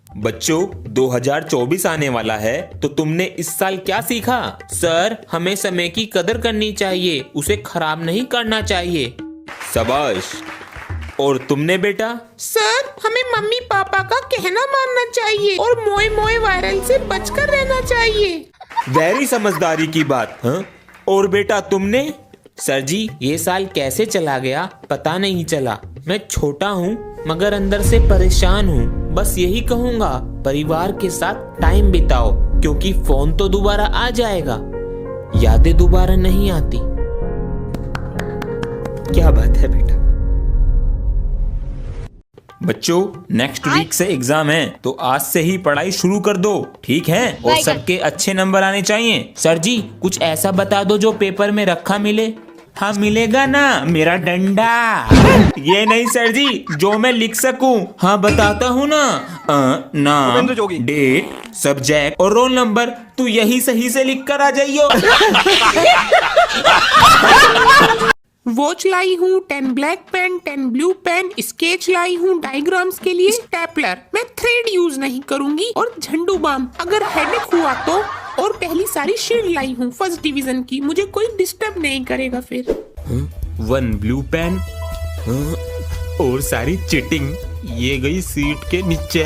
बच्चों 2024 आने वाला है तो तुमने इस साल क्या सीखा? सर, हमें समय की कदर करनी चाहिए, उसे खराब नहीं करना चाहिए। शाबाश। और तुमने बेटा? सर, हमें मम्मी पापा का कहना मानना चाहिए और मोए मोए वायरल से बचकर रहना चाहिए। वेरी समझदारी की बात। हाँ? और बेटा तुमने? सर जी, ये साल कैसे चला गया पता नहीं चला। मैं छोटा हूँ मगर अंदर से परेशान हूँ। बस यही कहूँगा, परिवार के साथ टाइम बिताओ, क्योंकि फोन तो दोबारा आ जाएगा, यादें दोबारा नहीं आती। क्या बात है बेटा। बच्चों नेक्स्ट वीक से एग्जाम है तो आज से ही पढ़ाई शुरू कर दो, ठीक है? और सबके अच्छे नंबर आने चाहिए। सर जी, कुछ ऐसा बता दो जो पेपर में रखा मिले। हाँ मिलेगा ना, मेरा डंडा। ये नहीं सर जी, जो मैं लिख सकूं। हाँ बताता हूँ ना। नाम, डेट, सब्जेक्ट और रोल नंबर। तू यही सही से लिख कर आ जाइयो। वॉच लाई हूँ, 10 black pen, 10 blue pen, sketch लाई हूँ डायग्राम्स के लिए, स्टेपलर। मैं थ्रेड यूज नहीं करूंगी और झंडू बाम अगर हेडेक हुआ तो। और पहली सारी शील्ड लाई हूँ फर्स्ट डिवीजन की, मुझे कोई डिस्टर्ब नहीं करेगा फिर। 1 ब्लू पेन और सारी चिटिंग ये गई सीट के नीचे।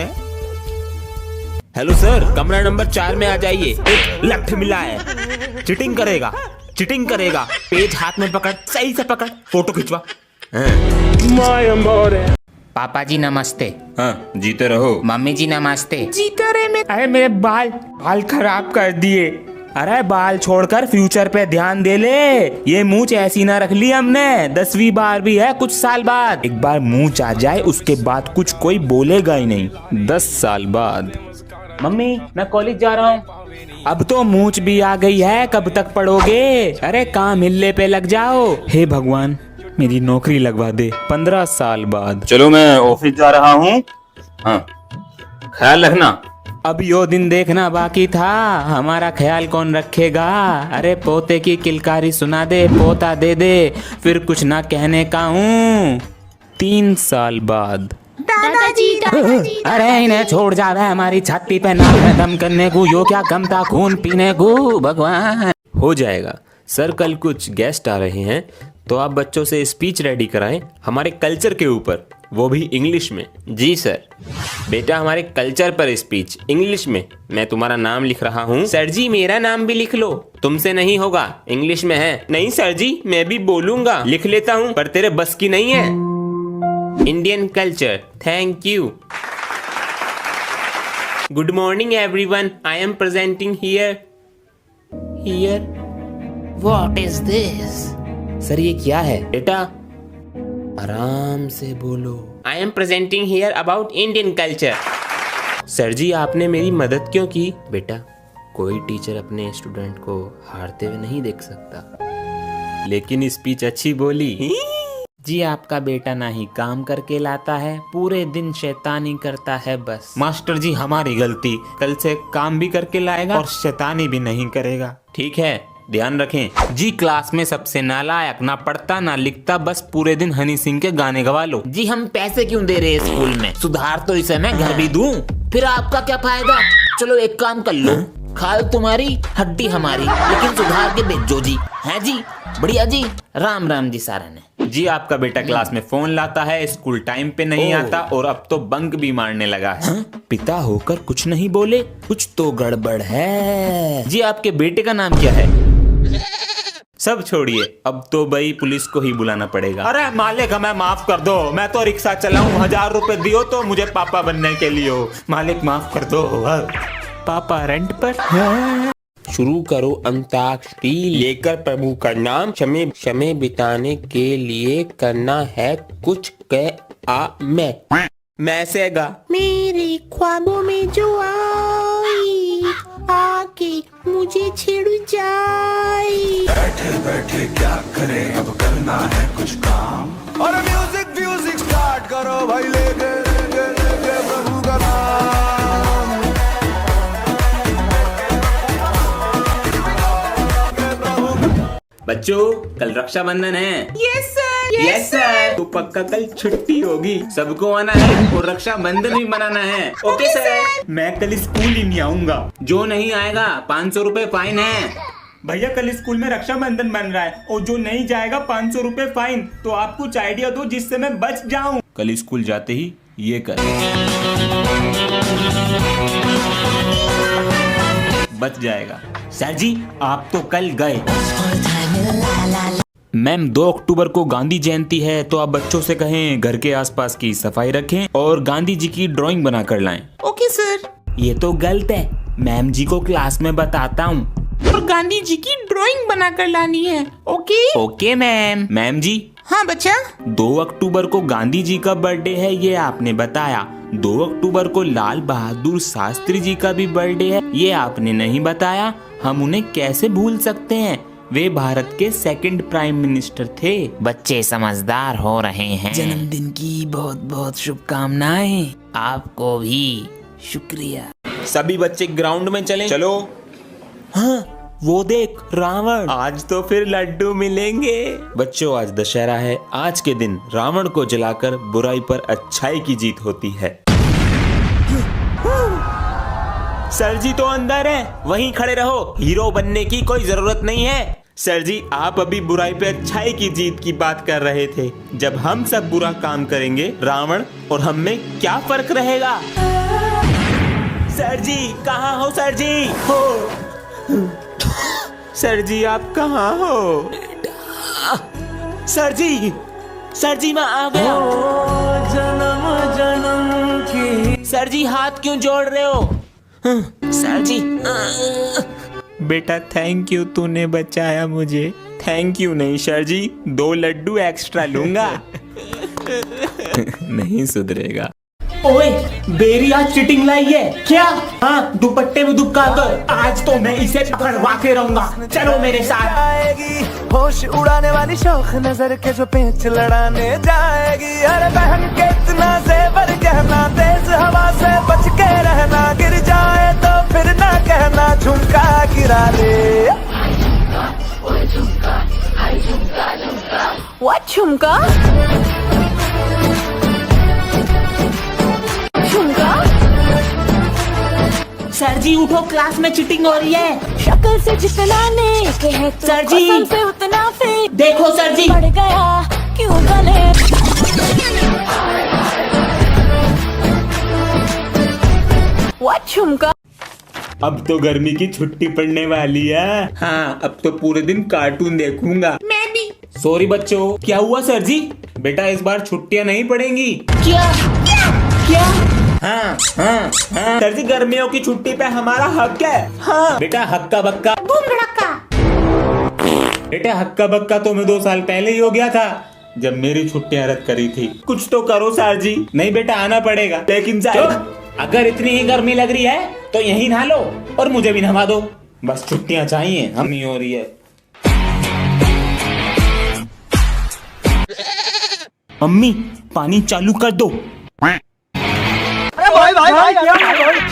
हेलो सर, कमरा नंबर 4 में आ जाइए। एक लेफ्ट मिला है। चिटिंग करेगा, चिटिंग करेगा। पेज हाथ में पकड़, सही से पकड़, फोटो खिंचवा। पापा जी नमस्ते। हाँ जीते रहो। मम्मी जी नमस्ते। जीता रहे मैं। अरे मेरे बाल खराब कर दिए। अरे बाल छोड़कर फ्यूचर पे ध्यान दे ले। ये मूंछ ऐसी ना रख ली हमने, 10वीं बार भी है कुछ साल बाद। एक बार मूंछ आ जाए उसके बाद कुछ कोई बोलेगा ही नहीं। 10 साल बाद। मम्मी, मैं कॉलेज जा रहा हूँ। अब तो मूंछ भी आ गई है, कब तक पढ़ोगे? अरे काम हिलने पे लग जाओ। हे भगवान, मेरी नौकरी लगवा दे 15 साल बाद। चलो मैं ऑफिस जा रहा हूँ। हाँ, ख्याल रखना। अब यो दिन देखना बाकी था, हमारा ख्याल कौन रखेगा? अरे पोते की किलकारी सुना दे, पोता दे दे, फिर कुछ ना कहने का हूँ। 3 साल बाद। दादाजी, दादाजी। अरे इन्हें छोड़ जा रहा है, हमारी छाती पे नाक में दम करने को, यो क्या कम था खून पीने को। भगवान। हो जाएगा सर, कल कुछ गेस्ट आ रहे हैं तो आप बच्चों से स्पीच रेडी कराएं हमारे कल्चर के ऊपर, वो भी इंग्लिश में। जी सर। बेटा, हमारे कल्चर पर स्पीच इंग्लिश में। मैं तुम्हारा नाम लिख रहा हूँ। सर जी मेरा नाम भी लिख लो। तुमसे नहीं होगा, इंग्लिश में है। नहीं सर जी, मैं भी बोलूंगा। लिख लेता हूँ पर तेरे बस की नहीं है। Indian culture, thank you. Good morning everyone, I am presenting here. What is this? Sir ये क्या है? बेटा आराम से बोलो। I am presenting here about Indian culture. Sir ji आपने मेरी मदद क्यों की? बेटा, कोई टीचर अपने स्टूडेंट को हारते हुए नहीं देख सकता, लेकिन स्पीच अच्छी बोली। जी आपका बेटा ना ही काम करके लाता है, पूरे दिन शैतानी करता है बस। मास्टर जी हमारी गलती, कल से काम भी करके लाएगा और शैतानी भी नहीं करेगा, ठीक है? ध्यान रखें। जी क्लास में सबसे नालायक, ना पढ़ता ना लिखता, बस पूरे दिन हनी सिंह के गाने गवा लो। जी हम पैसे क्यों दे रहे हैं स्कूल में? सुधार तो इसे मैं घर भी दूं। फिर आपका क्या फायदा? चलो एक काम कर लो, खाल तुम्हारी हड्डी हमारी, लेकिन सुधार के भेजो जी। है जी, बढ़िया जी। राम राम जी सारा ने। जी आपका बेटा क्लास में फोन लाता है, स्कूल टाइम पे नहीं आता और अब तो बंक भी मारने लगा है। पिता होकर कुछ नहीं बोले, कुछ तो गड़बड़ है। जी आपके बेटे का नाम क्या है? सब छोड़िए, अब तो भाई पुलिस को ही बुलाना पड़ेगा। अरे मालिक हमें माफ कर दो, मैं तो रिक्शा चलाऊं, 1000 रुपए दियो तो मुझे पापा बनने के लिए हो। मालिक माफ कर दो। पापा रेंट पर। शुरू करो अंताक्षरी, लेकर प्रभु का नाम, समय समय बिताने के लिए करना है कुछ मैं से गा। मेरे ख्वाबों में जो आई, आके मुझे छिड़ जाए। बैठे बैठे क्या करे, अब करना है कुछ काम। और म्यूजिक स्टार्ट करो भाई, लेके प्रभु का नाम। बच्चों कल रक्षाबंधन है। Yes sir, yes sir. तो पक्का कल छुट्टी होगी, सबको आना है और रक्षाबंधन भी मनाना है। Okay sir. मैं कल स्कूल ही नहीं आऊंगा। जो नहीं आएगा 500 रुपए फाइन है। भैया कल स्कूल में रक्षाबंधन बन रहा है और जो नहीं जाएगा 500 रुपए फाइन। तो आप कुछ आइडिया दो जिससे मैं बच जाऊं। कल स्कूल जाते ही ये कर, बच जाएगा। सर जी आप तो कल गए। मैम 2 अक्टूबर को गांधी जयंती है, तो आप बच्चों से कहें घर के आसपास की सफाई रखें और गांधी जी की ड्राइंग बना कर लाएं। Okay sir. ये तो गलत है, मैम जी को क्लास में बताता हूँ। और गांधी जी की ड्राइंग बना कर लानी है। Okay okay ma'am. मैम जी हाँ बच्चा। 2 अक्टूबर को गांधी जी का बर्थडे है, ये आपने बताया। 2 अक्टूबर को लाल बहादुर शास्त्री जी का भी बर्थडे है, ये आपने नहीं बताया। हम उन्हें कैसे भूल सकते हैं, वे भारत के 2nd प्राइम मिनिस्टर थे। बच्चे समझदार हो रहे हैं। जन्मदिन की बहुत बहुत शुभकामनाएं। आपको भी शुक्रिया। सभी बच्चे ग्राउंड में चलें। चलो। हाँ वो देख रावण, आज तो फिर लड्डू मिलेंगे। बच्चों आज दशहरा है, आज के दिन रावण को जलाकर बुराई पर अच्छाई की जीत होती है। सर जी तो अंदर है, वहीं खड़े रहो, हीरो बनने की कोई जरूरत नहीं है। सर जी आप अभी बुराई पे अच्छाई की जीत की बात कर रहे थे। जब हम सब बुरा काम करेंगे रावण और हम में क्या फर्क रहेगा। सर जी कहाँ हो सर जी? हो सर जी आप कहाँ हो? सर जी मैं आ गया। जन्म जन्म की। सर जी हाथ क्यों जोड़ रहे हो? सर जी बेटा थैंक यू, तूने बचाया मुझे। थैंक यू नहीं सर जी, 2 लड्डू एक्स्ट्रा लूंगा। नहीं सुधरेगा। ओए बेरी आज चिटिंग लाई है क्या? हाँ दुपट्टे में दुबका कर, आज तो मैं इसे पकड़वा के रहूंगा। चलो मेरे साथ। आएगी होश उड़ाने वाली शौक नजर के जो पेंच लड़ाने जाएगी। अरे बहन के इतना जेवर गहना, तेज हवा से बच के रहना। गिर जाए तो फिर ना कहना झुमका गिरा ले। What झुमका? झुमका? सर जी उठो, क्लास में चीटिंग हो रही है। शक्ल से जितना नेक है तो सर जी। कसम से उतना फेक। देखो सर जी। बढ़ गया क्यों गले? What झुमका? अब तो गर्मी की छुट्टी पड़ने वाली है। हाँ अब तो पूरे दिन कार्टून देखूंगा। मैं भी। सॉरी बच्चों। क्या हुआ सर जी? बेटा इस बार छुट्टियां नहीं पड़ेंगी। क्या? क्या? हाँ सर जी गर्मियों की छुट्टी पे हमारा हक है। हाँ बेटा हक्का बक्का। बूम धड़क्का। बेटा हक्का बक्का तो मैं 2 साल पहले ही हो गया था, जब मेरी छुट्टियां रद्द करी थी। कुछ तो करो सर जी। नहीं बेटा आना पड़ेगा, लेकिन अगर इतनी ही गर्मी लग रही है तो यहीं नहा लो और मुझे भी नहा दो। बस छुट्टियां चाहिए, हम ही हो रही है। मम्मी पानी चालू कर दो।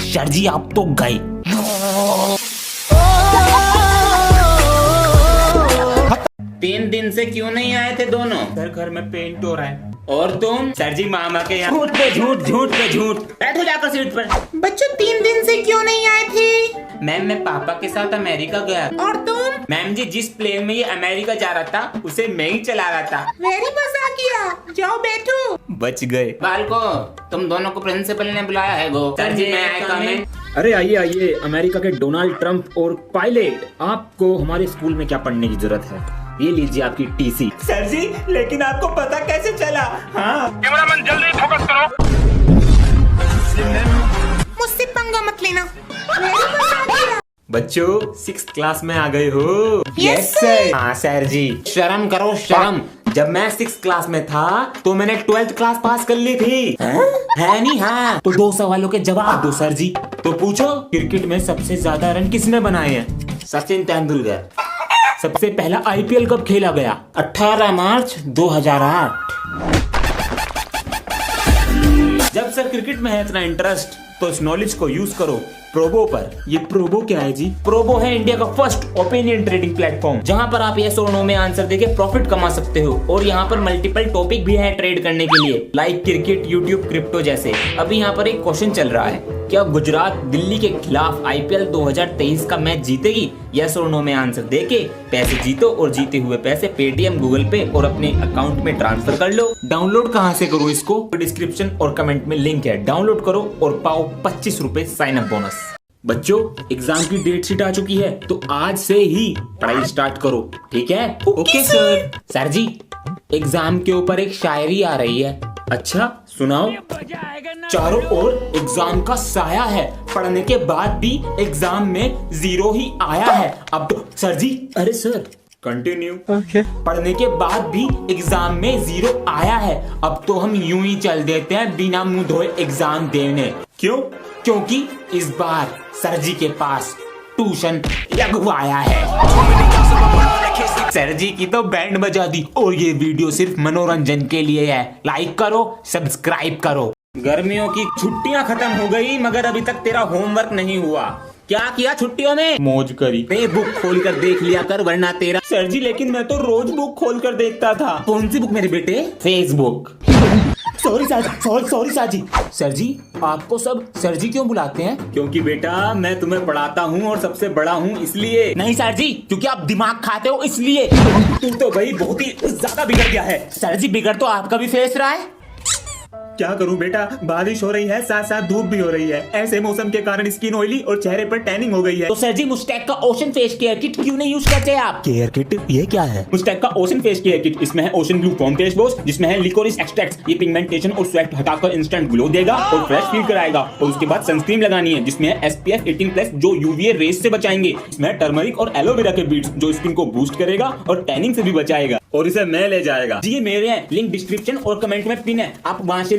सर जी आप तो गए। तीन दिन से क्यों नहीं आए थे दोनों? सर घर में पेंट हो रहा है। और तुम? सर जी मामा के यहाँ। झूठ पे झूठ। बैठो जाकर सीट पर। बच्चों 3 दिन से क्यों नहीं आए थे? मैम मैं पापा के साथ अमेरिका गया। और तुम? मैम जी जिस प्लेन में ये अमेरिका जा रहा था उसे मैं ही चला रहा था। वेरी मजा किया। जाओ बैठो। बच गए। बालको तुम दोनों को प्रिंसिपल ने बुलाया है गो। सर जी मैं आया कमेंट। अरे आइए अमेरिका के डोनाल्ड ट्रंप और पायलट, आपको हमारे स्कूल में क्या पढ़ने की जरूरत है? ये लीजिए आपकी टीसी। सर जी लेकिन आपको पता कैसे चला? हाँ कैमरामैन जल्दी फोकस करो। मुझसे पंगा मत लेना। वेरी मजा किया। बच्चों 6th क्लास में आ गए हो? Yes sir. हाँ सर जी शर्म करो शर्म। जब मैं 6th क्लास में था तो मैंने 12th क्लास पास कर ली थी। है नहीं? हाँ तो 2 सवालों के जवाब दो सर जी। तो पूछो क्रिकेट में सबसे ज्यादा रन किसने बनाए हैं? सचिन तेंदुलकर। सबसे पहला IPL कब खेला गया? 18 मार्च 2008। जब सर क्रिकेट में है इतना इंटरेस्ट तो इस नॉलेज को यूज करो प्रोबो पर। ये प्रोबो क्या है जी? प्रोबो है इंडिया का फर्स्ट ओपिनियन ट्रेडिंग प्लेटफॉर्म, जहां पर आप यस और नो में आंसर देके प्रॉफिट कमा सकते हो। और यहाँ पर मल्टीपल टॉपिक भी है ट्रेड करने के लिए, लाइक क्रिकेट, यूट्यूब, क्रिप्टो जैसे। अभी यहाँ पर एक क्वेश्चन चल रहा है, क्या गुजरात दिल्ली के खिलाफ IPL 2023 का मैच जीतेगी? यस और नो में आंसर देके पैसे जीतो और जीते हुए पैसे पेटीएम, गूगल पे और अपने अकाउंट में ट्रांसफर कर लो। डाउनलोड कहाँ से करो इसको? डिस्क्रिप्शन और कमेंट में लिंक है, डाउनलोड करो और पाओ 25 रुपए साइन अप बोनस। बच्चों, एग्जाम की डेट शीट आ चुकी है, तो आज से ही पढ़ाई स्टार्ट करो, ठीक है? Okay sir. सर जी, एग्जाम के ऊपर एक शायरी आ रही है। अच्छा, सुनाओ। चारों ओर एग्जाम का साया है, पढ़ने के बाद भी एग्जाम में 0 ही आया है। अब तो सर जी, अरे सर कंटिन्यू। पढ़ने के बाद भी एग्जाम में 0 आया है। अब तो हम यूं ही चल देते हैं बिना मुंह धोए एग्जाम देने। क्यों? क्योंकि इस बार सर जी के पास ट्यूशन लगवाया है। सर जी की तो बैंड बजा दी। और ये वीडियो सिर्फ मनोरंजन के लिए है। लाइक करो, सब्सक्राइब करो। गर्मियों की छुट्टियां खत्म हो गई, मगर अभी तक तेरा होमवर्क नहीं हुआ। क्या किया छुट्टियों में? मौज करी। बुक खोल कर देख लिया कर, वरना तेरा। सर जी, लेकिन मैं तो रोज बुक खोल कर देखता था। कौन सी बुक मेरे बेटे? फेसबुक। सॉरी साजी। सर जी, आपको सब सर जी क्यों बुलाते हैं? क्योंकि बेटा मैं तुम्हें पढ़ाता हूँ और सबसे बड़ा हूँ, इसलिए। नहीं सर जी, क्योंकि आप दिमाग खाते हो इसलिए। तू तो भाई बहुत ही ज्यादा बिगड़ गया है। सर जी, बिगड़ तो आपका भी फेस रहा है। क्या करूं बेटा, बारिश हो रही है, साथ साथ धूप भी हो रही है। ऐसे मौसम के कारण स्किन ऑयली और चेहरे पर टैनिंग हो गई है। तो सर जी, मुस्टैक का ओशन फेस केयर किट क्यों नहीं यूज करते आप? Care kit? ये क्या है? मुस्टैक का ओशन फेस केयर किट, इसमें है ocean blue foam face wash, जिसमें है लिकोरिस एक्सट्रैक्ट। ये पिगमेंटेशन और स्वेट हटाकर इंस्टेंट ग्लो देगा और फ्रेश फील कराएगा। और उसके बाद सनस्क्रीन लगानी है, जिसमें है SPF 18+ जो UVA रेस से बचाएंगे। इसमें टर्मरिक और एलोवेरा के बीट्स जो स्किन को बूस्ट करेगा और टैनिंग से भी बचाएगा। और इसे मैं ले जाएगा जी, ये मेरे हैं। लिंक डिस्क्रिप्शन और कमेंट में पिन है, आप वहां से